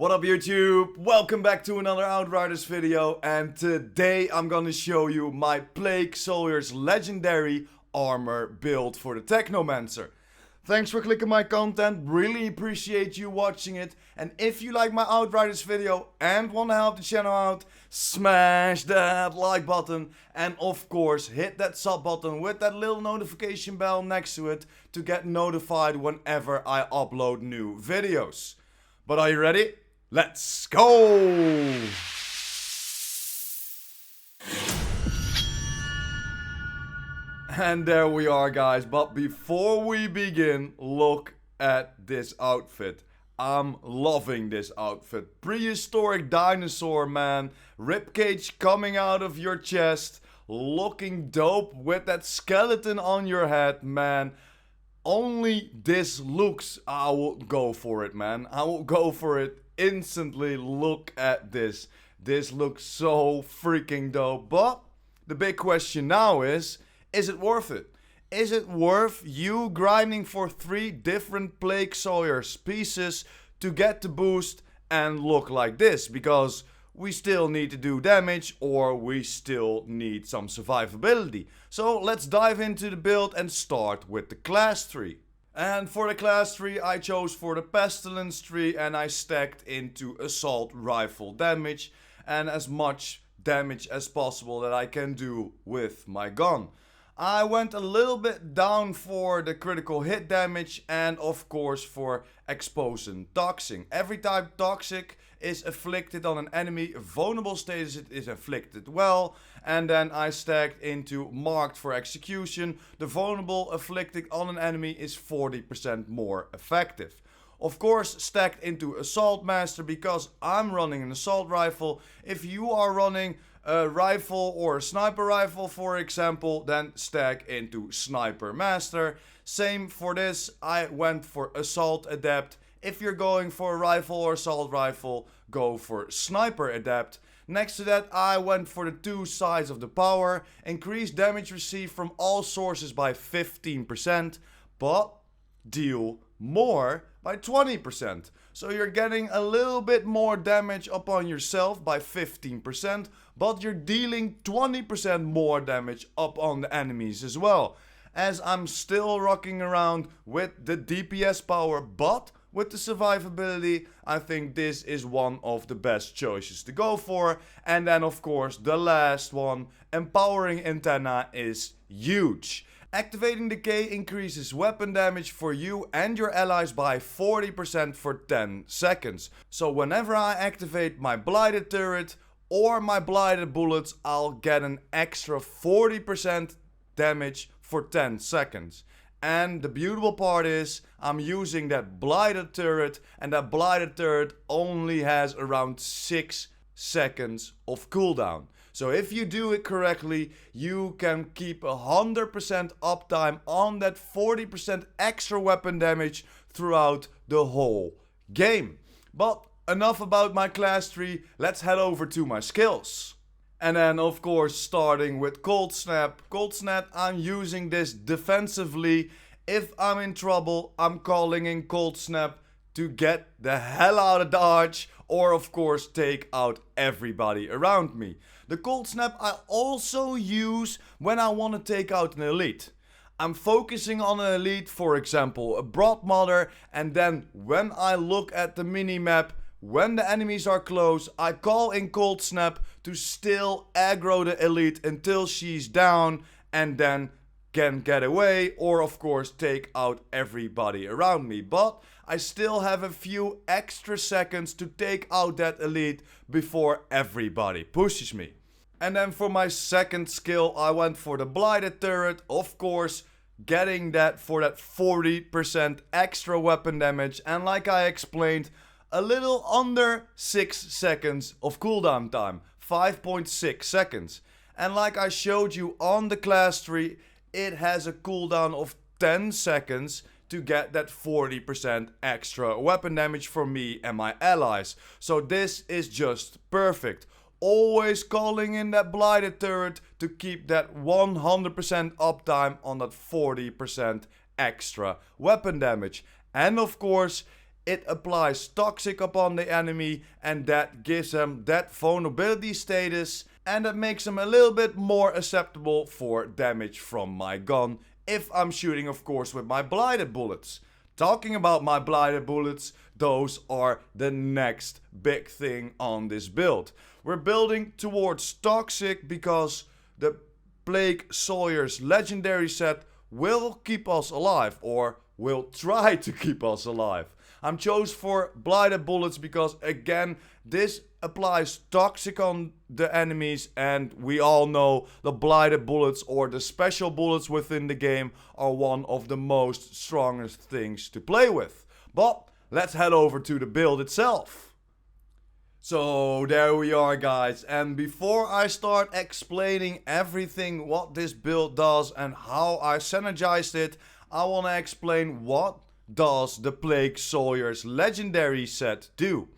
What up YouTube? Welcome back to another Outriders video, and today I'm gonna show you my Plague Sawyer's legendary armor build for the Technomancer. Thanks for clicking my content, really appreciate you watching it, and if you like my Outriders video and wanna help the channel out, smash that like button and of course hit that sub button with that little notification bell next to it to get notified whenever I upload new videos. But are you ready? Let's go! And there we are guys, but before we begin, look at this outfit. I'm loving this outfit. Prehistoric dinosaur man, ribcage coming out of your chest, looking dope with that skeleton on your head, man. Only this looks, I will go for it, man. I will go for it instantly. Look at this. This looks so freaking dope. But the big question now is it worth it? Is it worth you grinding for 3 different Plague Sawyer's pieces to get the boost and look like this? Because we still need to do damage, or we still need some survivability. So let's dive into the build and start with the class tree. And for the class tree I chose for the pestilence tree, and I stacked into assault rifle damage and as much damage as possible that I can do with my gun. I went a little bit down for the critical hit damage and of course for exposing toxic. Every time toxic is afflicted on an enemy, vulnerable status is afflicted well, and then I stacked into marked for execution. The vulnerable afflicted on an enemy is 40% more effective. Of course stacked into assault master because I'm running an assault rifle. If you are running a rifle or a sniper rifle for example, then stack into sniper master. Same for this, I went for assault adept. If you're going for a rifle or assault rifle, go for sniper adept. Next to that I went for the 2 sides of the power. Increase damage received from all sources by 15%, but deal more by 20%. So you're getting a little bit more damage upon yourself by 15%, but you're dealing 20% more damage upon the enemies as well. As I'm still rocking around with the DPS power, but with the survivability, I think this is one of the best choices to go for. And then of course the last one, empowering antenna, is huge. Activating Decay increases weapon damage for you and your allies by 40% for 10 seconds. So whenever I activate my blighted turret or my blighted bullets, I'll get an extra 40% damage for 10 seconds. And the beautiful part is I'm using that blighted turret, and that blighted turret only has around 6 seconds of cooldown. So if you do it correctly, you can keep 100% uptime on that 40% extra weapon damage throughout the whole game. But enough about my class tree, let's head over to my skills. And then of course starting with Cold Snap. Cold Snap, I'm using this defensively. If I'm in trouble, I'm calling in Cold Snap to get the hell out of dodge, or of course take out everybody around me. The Cold Snap I also use when I want to take out an elite. I'm focusing on an elite, for example a Broad Mother, and then when I look at the minimap, when the enemies are close, I call in Cold Snap to still aggro the elite until she's down, and then can get away, or of course take out everybody around me. But I still have a few extra seconds to take out that elite before everybody pushes me. And then for my second skill I went for the blighted turret, of course getting that for that 40% extra weapon damage, and like I explained, a little under 6 seconds of cooldown time, 5.6 seconds. And like I showed you on the class tree, it has a cooldown of 10 seconds to get that 40% extra weapon damage for me and my allies. So this is just perfect. Always calling in that blighted turret to keep that 100% uptime on that 40% extra weapon damage. And of course, it applies toxic upon the enemy, and that gives them that vulnerability status, and that makes them a little bit more acceptable for damage from my gun, if I'm shooting of course with my blighted bullets. Talking about my blighted bullets, those are the next big thing on this build. We're building towards toxic because the Plague Sawyer's legendary set will keep us alive, or will try to keep us alive. I'm chose for blighted bullets because again, this applies toxic on the enemies, and we all know the blighted bullets or the special bullets within the game are one of the most strongest things to play with. But let's head over to the build itself. So there we are guys, and before I start explaining everything what this build does and how I synergized it, I want to explain what does the Plague Sawyer's legendary set do.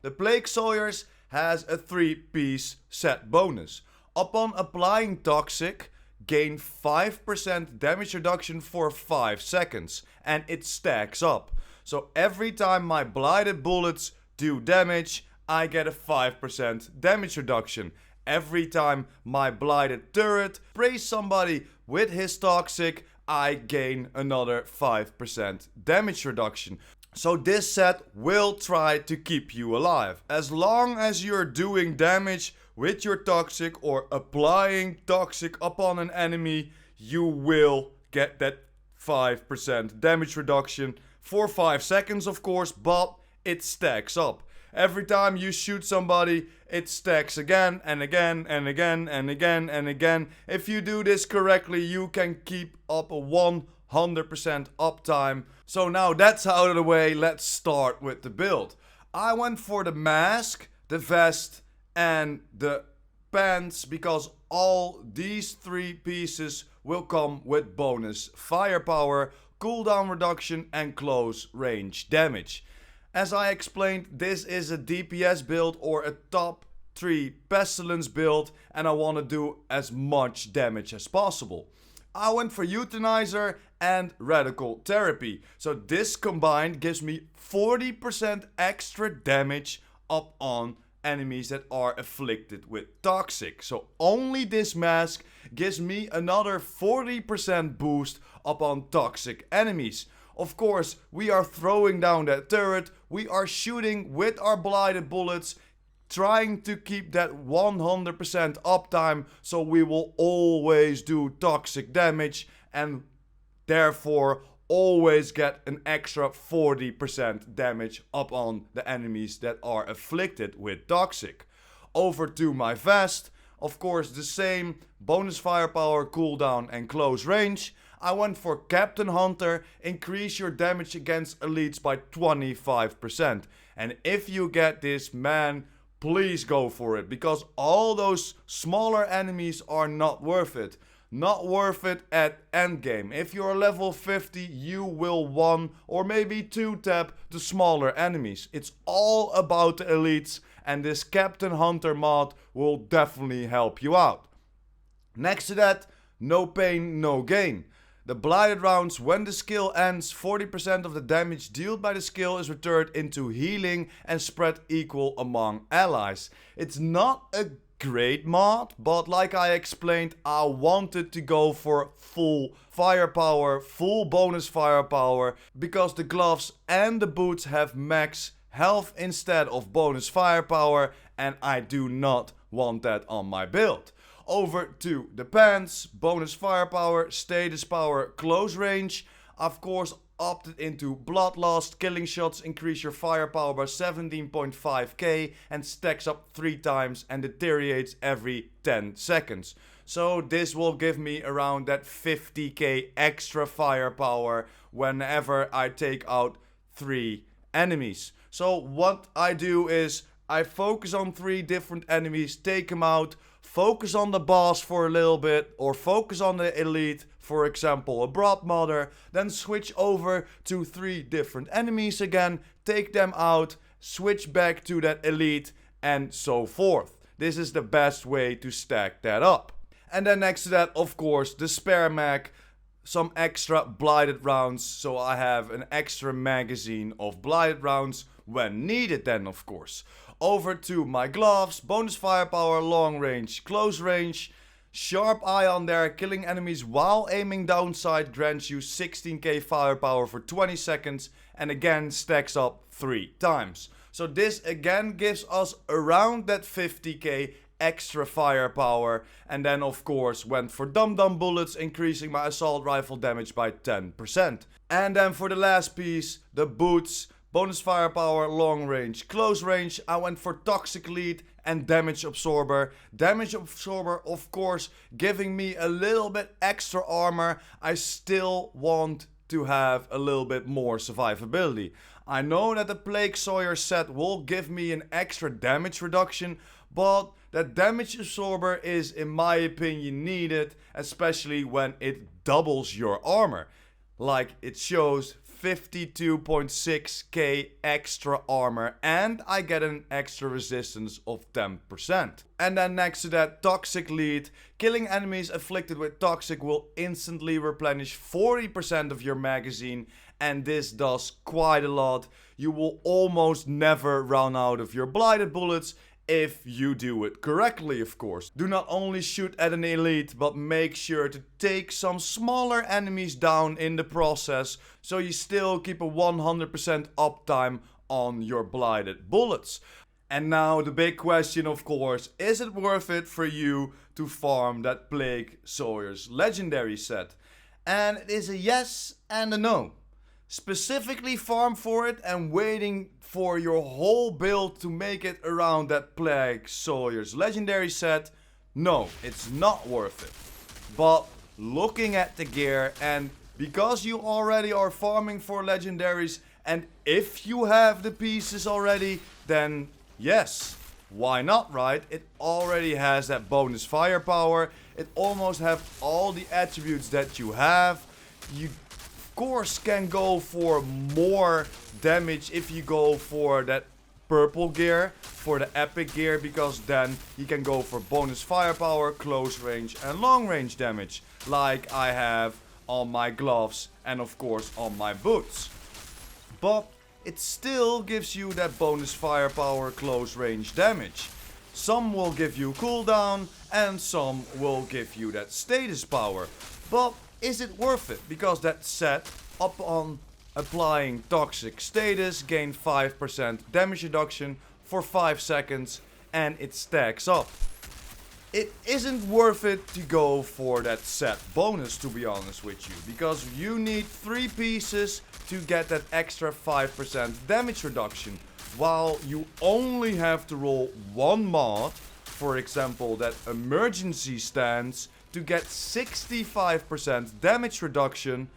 The Plague Sawyer's has a 3-piece set bonus. Upon applying toxic, gain 5% damage reduction for 5 seconds, and it stacks up. So every time my blighted bullets do damage, I get a 5% damage reduction. Every time my blighted turret sprays somebody with his toxic, I gain another 5% damage reduction. So this set will try to keep you alive. As long as you're doing damage with your toxic or applying toxic upon an enemy, you will get that 5% damage reduction for 5 seconds of course, but it stacks up. Every time you shoot somebody, it stacks again and again and again and again and again. If you do this correctly, you can keep up a 100% uptime. So now that's out of the way, let's start with the build. I went for the mask, the vest and the pants because all these 3 pieces will come with bonus firepower, cooldown reduction and close range damage. As I explained, this is a DPS build or a top 3 pestilence build, and I want to do as much damage as possible. I went for euthanizer and radical therapy. So this combined gives me 40% extra damage up on enemies that are afflicted with toxic. So only this mask gives me another 40% boost up on toxic enemies. Of course, we are throwing down that turret, we are shooting with our blighted bullets, trying to keep that 100% uptime, so we will always do toxic damage and therefore always get an extra 40% damage up on the enemies that are afflicted with toxic. Over to my vest, of course the same bonus firepower, cooldown and close range. I went for Captain Hunter, increase your damage against elites by 25%. And if you get this, man, please go for it, because all those smaller enemies are not worth it. Not worth it at endgame. If you're level 50, you will 1 or maybe 2 tap the smaller enemies. It's all about the elites, and this Captain Hunter mod will definitely help you out. Next to that, no pain, no gain. The blighted rounds, when the skill ends, 40% of the damage dealt by the skill is returned into healing and spread equal among allies. It's not a great mod, but like I explained, I wanted to go for full firepower, full bonus firepower, because the gloves and the boots have max health instead of bonus firepower, and I do not want that on my build. Over to the pants, bonus firepower, status power, close range. Of course, opted into bloodlust, killing shots increase your firepower by 17.5k and stacks up 3 times and deteriorates every 10 seconds. So this will give me around that 50k extra firepower whenever I take out 3 enemies. So what I do is I focus on 3 different enemies, take them out, focus on the boss for a little bit, or focus on the elite, for example a Broad Mother, then switch over to 3 different enemies again, take them out, switch back to that elite, and so forth. This is the best way to stack that up. And then next to that, of course, the spare mag, some extra blighted rounds, so I have an extra magazine of blighted rounds when needed then, of course. Over to my gloves, bonus firepower, long range, close range, sharp eye on there, killing enemies while aiming downside grants you 16k firepower for 20 seconds and again stacks up 3 times. So this again gives us around that 50k extra firepower, and then of course went for dum dum bullets, increasing my assault rifle damage by 10%. And then for the last piece, the boots, bonus firepower, long range, close range, I went for toxic lead and damage absorber. Damage absorber of course giving me a little bit extra armor. I still want to have a little bit more survivability. I know that the Plague Sawyer set will give me an extra damage reduction, but that damage absorber is, in my opinion, needed, especially when it doubles your armor. Like it shows 52.6k extra armor, and I get an extra resistance of 10%. And then next to that, toxic lead. Killing enemies afflicted with toxic will instantly replenish 40% of your magazine, and this does quite a lot. You will almost never run out of your blighted bullets if you do it correctly, of course. Do not only shoot at an elite, but make sure to take some smaller enemies down in the process, so you still keep a 100% uptime on your blighted bullets. And now the big question, of course, is it worth it for you to farm that Plague Sawyer's legendary set? And it is a yes and a no. Specifically farm for it and waiting for your whole build to make it around that Plague Sawyer's legendary set? No, it's not worth it. But looking at the gear, and because you already are farming for legendaries, and if you have the pieces already, then yes, why not, right? It already has that bonus firepower. It almost have all the attributes that you have. You of course can go for more damage if you go for that purple gear, for the epic gear, because then you can go for bonus firepower, close range and long range damage, like I have on my gloves and of course on my boots. But it still gives you that bonus firepower, close range damage. Some will give you cooldown and some will give you that status power. But is it worth it? Because that set, upon applying toxic status, gain 5% damage reduction for 5 seconds, and it stacks up. It isn't worth it to go for that set bonus, to be honest with you, because you need 3 pieces to get that extra 5% damage reduction, while you only have to roll 1 mod, for example that emergency stance, to get 65% damage reduction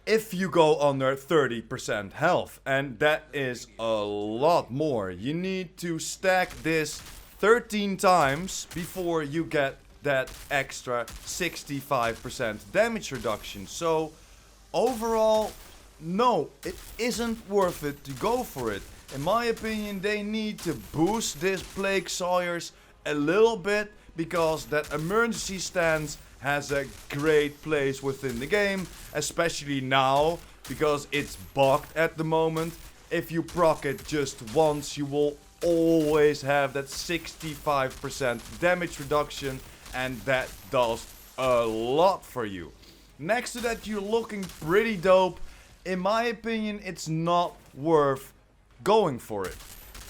if you go under 30% health. And that is a lot more. You need to stack this 13 times before you get that extra 65% damage reduction. So overall, no, it isn't worth it to go for it. In my opinion, they need to boost this Plague Sawyers a little bit, because that emergency stance has a great place within the game, especially now because it's bugged at the moment. If you proc it just once, you will always have that 65% damage reduction, and that does a lot for you. Next to that, you're looking pretty dope. In my opinion, it's not worth going for it.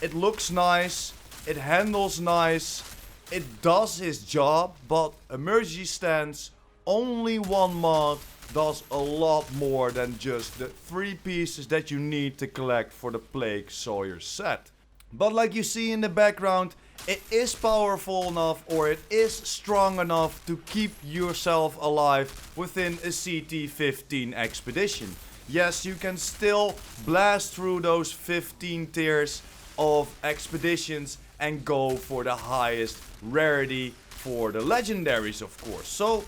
It looks nice, it handles nice, it does his job, but emergency stance, only 1 mod, does a lot more than just the 3 pieces that you need to collect for the Plague Sawyer set. But like you see in the background, it is powerful enough, or it is strong enough to keep yourself alive within a CT15 expedition. Yes, you can still blast through those 15 tiers of expeditions and go for the highest rarity for the legendaries, of course. So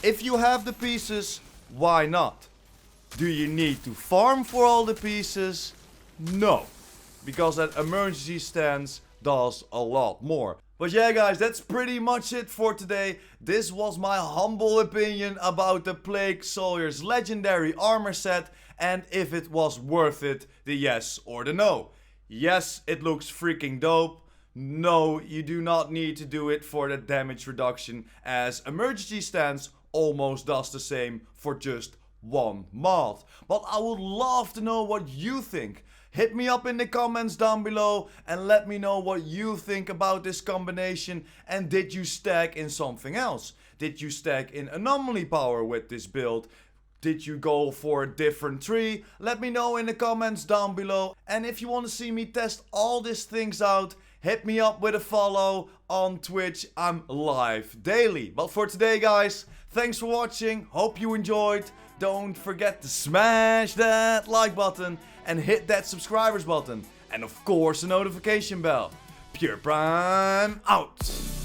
if you have the pieces, why not? Do you need to farm for all the pieces? No, because that emergency stance does a lot more. But yeah guys, that's pretty much it for today. This was my humble opinion about the Plague Sawyer's legendary armor set and if it was worth it, the yes or the no. Yes, it looks freaking dope. No, you do not need to do it for the damage reduction, as emergency stance almost does the same for just one mod. But I would love to know what you think. Hit me up in the comments down below and let me know what you think about this combination, and did you stack in something else? Did you stack in anomaly power with this build? Did you go for a different tree? Let me know in the comments down below. And if you want to see me test all these things out, hit me up with a follow on Twitch. I'm live daily. But for today guys, thanks for watching. Hope you enjoyed. Don't forget to smash that like button and hit that subscribers button. And of course the notification bell. PurePrime out.